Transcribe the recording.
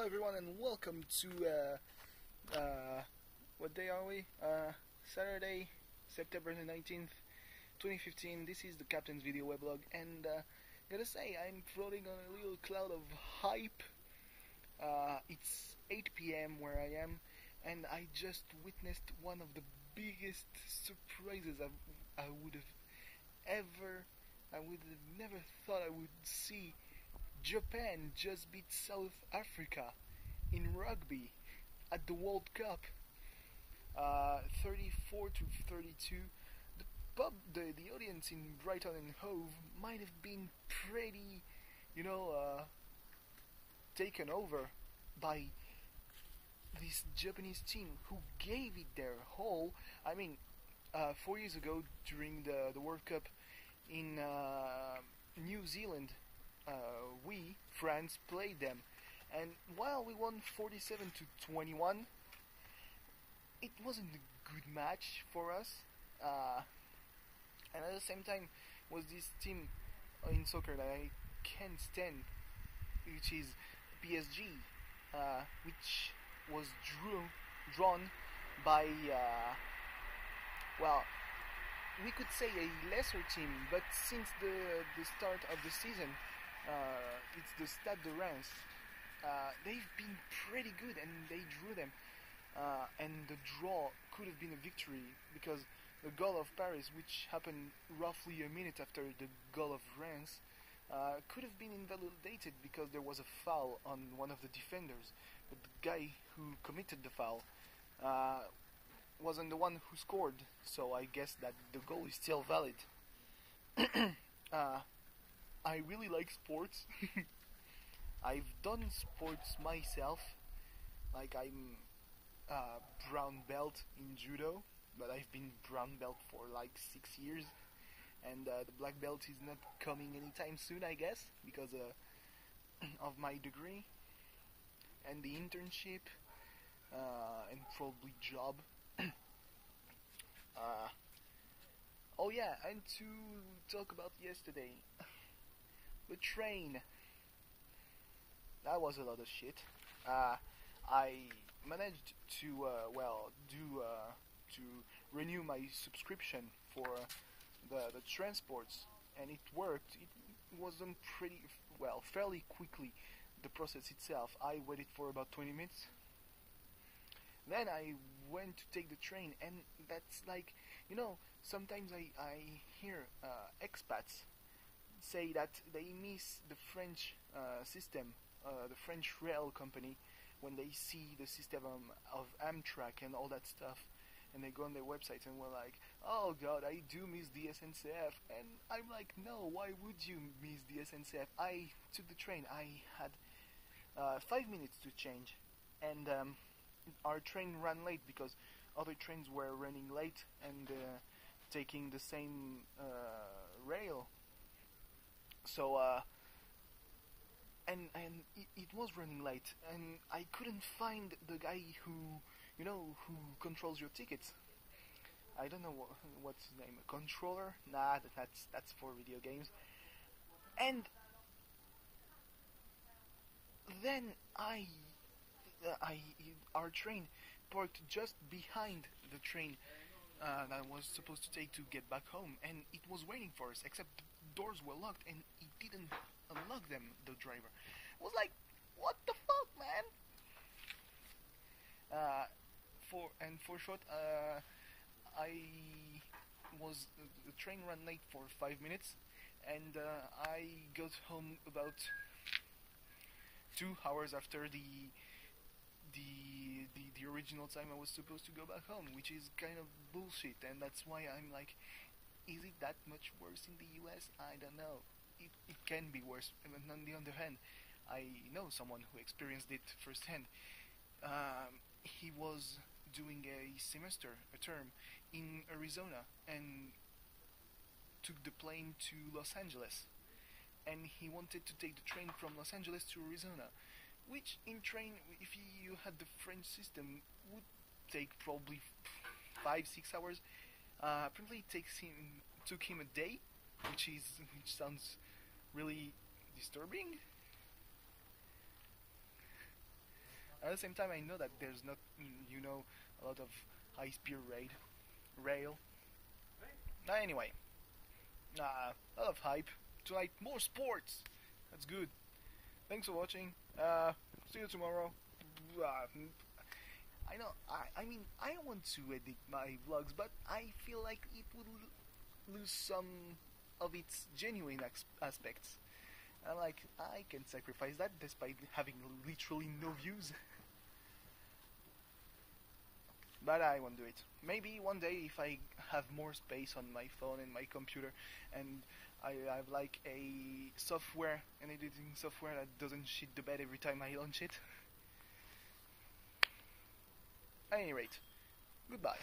everyone, and welcome to what day are we? Saturday, September the 19th, 2015. This is the Captain's video weblog, and gotta say, I'm floating on a little cloud of hype. It's 8 p.m. where I am, and I just witnessed one of the biggest surprises I would have never thought I would see. Japan just beat South Africa in rugby at the World Cup, 34 to 32. The audience in Brighton and Hove might have been pretty, taken over by this Japanese team who gave it their whole. I mean, 4 years ago during the World Cup in New Zealand, France played them, and while we won 47 to 21, it wasn't a good match for us, and at the same time was this team in soccer that I can't stand, which is PSG, which was drawn by well, we could say a lesser team, but since the start of the season, it's the Stade de Reims. They've been pretty good, and they drew them. And the draw could have been a victory, because the goal of Paris, which happened roughly a minute after the goal of Reims, could have been invalidated because there was a foul on one of the defenders. But the guy who committed the foul wasn't the one who scored, so I guess that the goal is still valid. I really like sports. I've done sports myself. Like, I'm brown belt in judo, but I've been brown belt for like 6 years, and the black belt is not coming anytime soon, I guess, because of my degree and the internship and probably job. Oh yeah, and to talk about yesterday, the train. That was a lot of shit. I managed to to renew my subscription for the transports, and it worked. It was done fairly quickly. The process itself, I waited for about 20 minutes. Then I went to take the train, and that's like, sometimes I hear expats say that they miss the French system, the French rail company, when they see the system of Amtrak and all that stuff, and they go on their websites and we're like, oh god, I do miss the SNCF. And I'm like, no, why would you miss the SNCF? I took the train. I had 5 minutes to change, and our train ran late because other trains were running late and taking the same rail. So and it was running late, and I couldn't find the guy who controls your tickets. I don't know what's his name. A controller? Nah, that's for video games. And then our train parked just behind the train that I was supposed to take to get back home, and it was waiting for us, except the doors were locked and it didn't unlock them. The driver was like, what the fuck, man? For short, the train ran late for 5 minutes, and I got home about 2 hours after the original time I was supposed to go back home, which is kind of bullshit. And that's why I'm like, is it that much worse in the US? I don't know. It can be worse. And on the other hand, I know someone who experienced it firsthand. He was doing a term in Arizona, and took the plane to Los Angeles, and he wanted to take the train from Los Angeles to Arizona, which in train, if you had the French system, would take probably 5-6 hours. Apparently it took him a day, which sounds really disturbing. At the same time, I know that there's not, a lot of high-speed rail. Anyway, a lot of hype. Tonight, more sports. That's good. Thanks for watching. See you tomorrow. I know. I mean, I want to edit my vlogs, but I feel like it would lose some of its genuine aspects. I'm like, I can sacrifice that despite having literally no views. But I won't do it. Maybe one day if I have more space on my phone and my computer, and I have like an editing software that doesn't shit the bed every time I launch it. At any rate, goodbye.